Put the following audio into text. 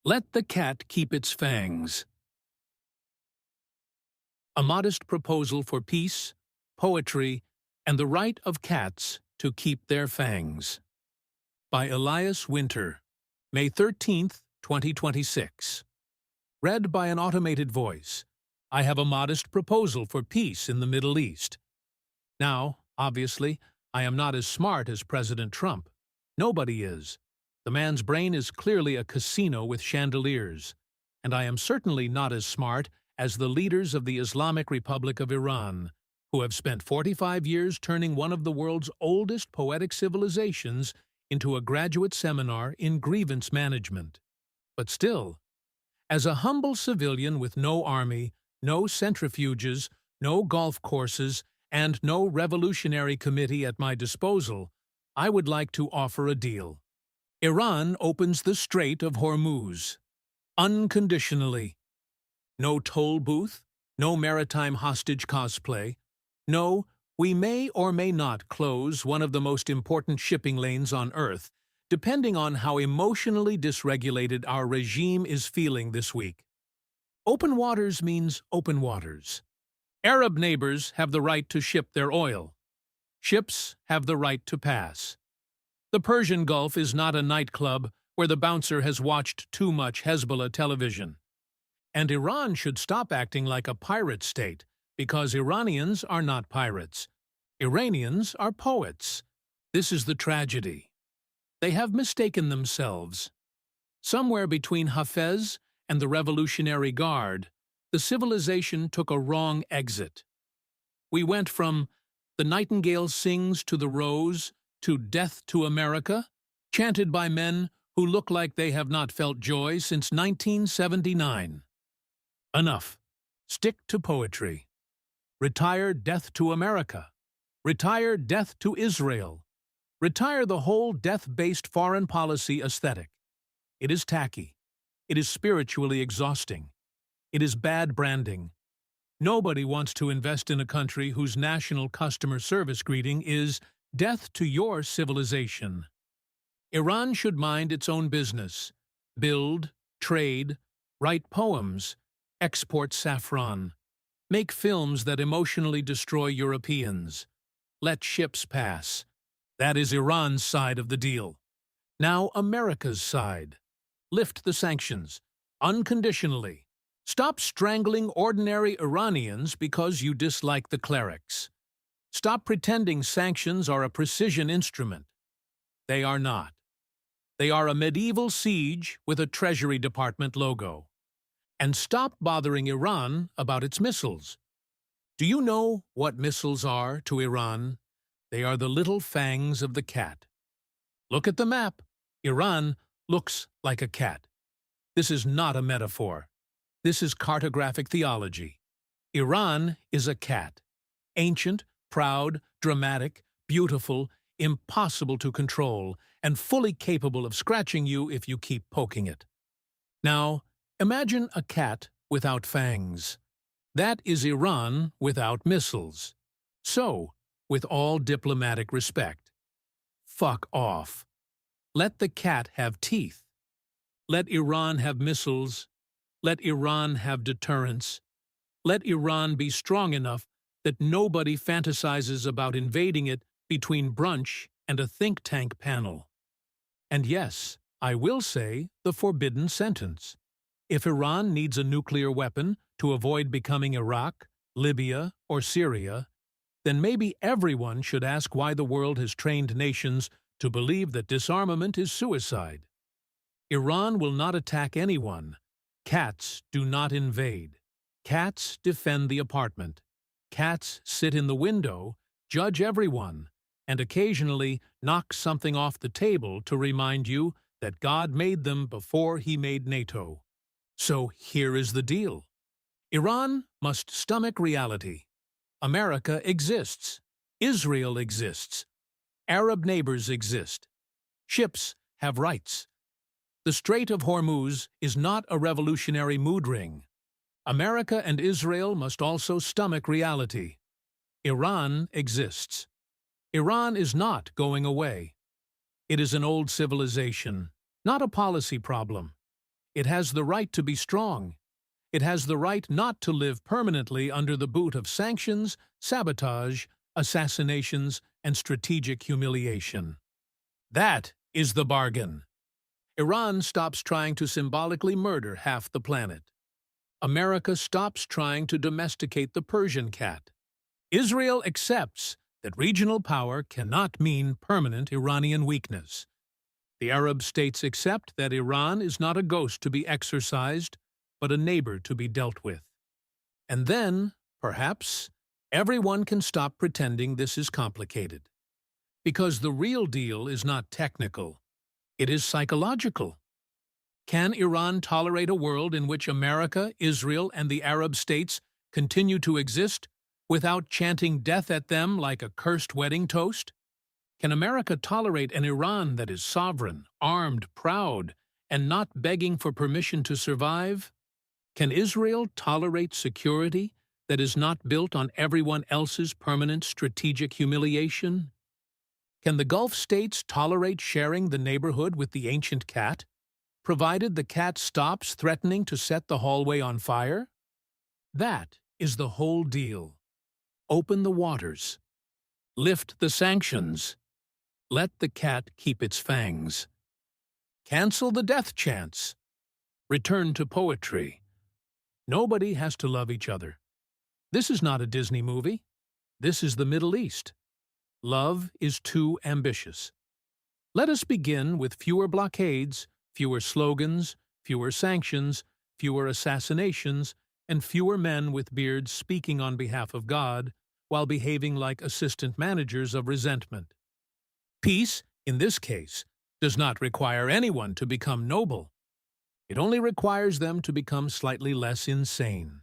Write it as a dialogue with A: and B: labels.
A: Let the cat keep its fangs. A modest proposal for peace, poetry, and the right of cats to keep their fangs. By Elias Winter, May 13th, 2026. Read by an automated voice. I have a modest proposal for peace in the Middle East. Now, obviously, I am not as smart as President Trump. Nobody is. The man's brain is clearly a casino with chandeliers. And I am certainly not as smart as the leaders of the Islamic Republic of Iran, who have spent 45 years turning one of the world's oldest poetic civilizations into a graduate seminar in grievance management. But still, as a humble civilian with no army, no centrifuges, no golf courses, and no revolutionary committee at my disposal, I would like to offer a deal. Iran opens the Strait of Hormuz. Unconditionally. No toll booth, no maritime hostage cosplay. No, we may or may not close one of the most important shipping lanes on Earth, depending on how emotionally dysregulated our regime is feeling this week. Open waters means open waters. Arab neighbors have the right to ship their oil. Ships have the right to pass. The Persian Gulf is not a nightclub where the bouncer has watched too much Hezbollah television. And Iran should stop acting like a pirate state, because Iranians are not pirates. Iranians are poets. This is the tragedy. They have mistaken themselves. Somewhere between Hafez and the Revolutionary Guard, the civilization took a wrong exit. We went from "The Nightingale Sings to the Rose" to "Death to America," chanted by men who look like they have not felt joy since 1979. Enough. Stick to poetry. Retire "Death to America." Retire "Death to Israel." Retire the whole death-based foreign policy aesthetic. It is tacky. It is spiritually exhausting. It is bad branding. Nobody wants to invest in a country whose national customer service greeting is "Death to your civilization." Iran should mind its own business. Build, trade, write poems, export saffron. Make films that emotionally destroy Europeans. Let ships pass. That is Iran's side of the deal. Now America's side. Lift the sanctions. Unconditionally. Stop strangling ordinary Iranians because you dislike the clerics. Stop pretending sanctions are a precision instrument. They are not. They are a medieval siege with a Treasury Department logo. And stop bothering Iran about its missiles. Do you know what missiles are to Iran? They are the little fangs of the cat. Look at the map. Iran looks like a cat. This is not a metaphor. This is cartographic theology. Iran is a cat. Ancient, proud, dramatic, beautiful, impossible to control, and fully capable of scratching you if you keep poking it. Now, imagine a cat without fangs. That is Iran without missiles. So, with all diplomatic respect, fuck off. Let the cat have teeth. Let Iran have missiles. Let Iran have deterrence. Let Iran be strong enough that nobody fantasizes about invading it between brunch and a think tank panel. And yes, I will say the forbidden sentence. If Iran needs a nuclear weapon to avoid becoming Iraq, Libya, or Syria, then maybe everyone should ask why the world has trained nations to believe that disarmament is suicide. Iran will not attack anyone. Cats do not invade. Cats defend the apartment. Cats sit in the window, judge everyone, and occasionally knock something off the table to remind you that God made them before He made NATO. So here is the deal. Iran must stomach reality. America exists. Israel exists. Arab neighbors exist. Ships have rights. The Strait of Hormuz is not a revolutionary mood ring. America and Israel must also stomach reality. Iran exists. Iran is not going away. It is an old civilization, not a policy problem. It has the right to be strong. It has the right not to live permanently under the boot of sanctions, sabotage, assassinations, and strategic humiliation. That is the bargain. Iran stops trying to symbolically murder half the planet. America stops trying to domesticate the Persian cat. Israel accepts that regional power cannot mean permanent Iranian weakness. The Arab states accept that Iran is not a ghost to be exorcised, but a neighbor to be dealt with. And then, perhaps, everyone can stop pretending this is complicated. Because the real deal is not technical, it is psychological. Can Iran tolerate a world in which America, Israel, and the Arab states continue to exist without chanting death at them like a cursed wedding toast? Can America tolerate an Iran that is sovereign, armed, proud, and not begging for permission to survive? Can Israel tolerate security that is not built on everyone else's permanent strategic humiliation? Can the Gulf states tolerate sharing the neighborhood with the ancient cat, provided the cat stops threatening to set the hallway on fire? That is the whole deal. Open the waters. Lift the sanctions. Let the cat keep its fangs. Cancel the death chants. Return to poetry. Nobody has to love each other. This is not a Disney movie. This is the Middle East. Love is too ambitious. Let us begin with fewer blockades, fewer slogans, fewer sanctions, fewer assassinations, and fewer men with beards speaking on behalf of God while behaving like assistant managers of resentment. Peace, in this case, does not require anyone to become noble. It only requires them to become slightly less insane.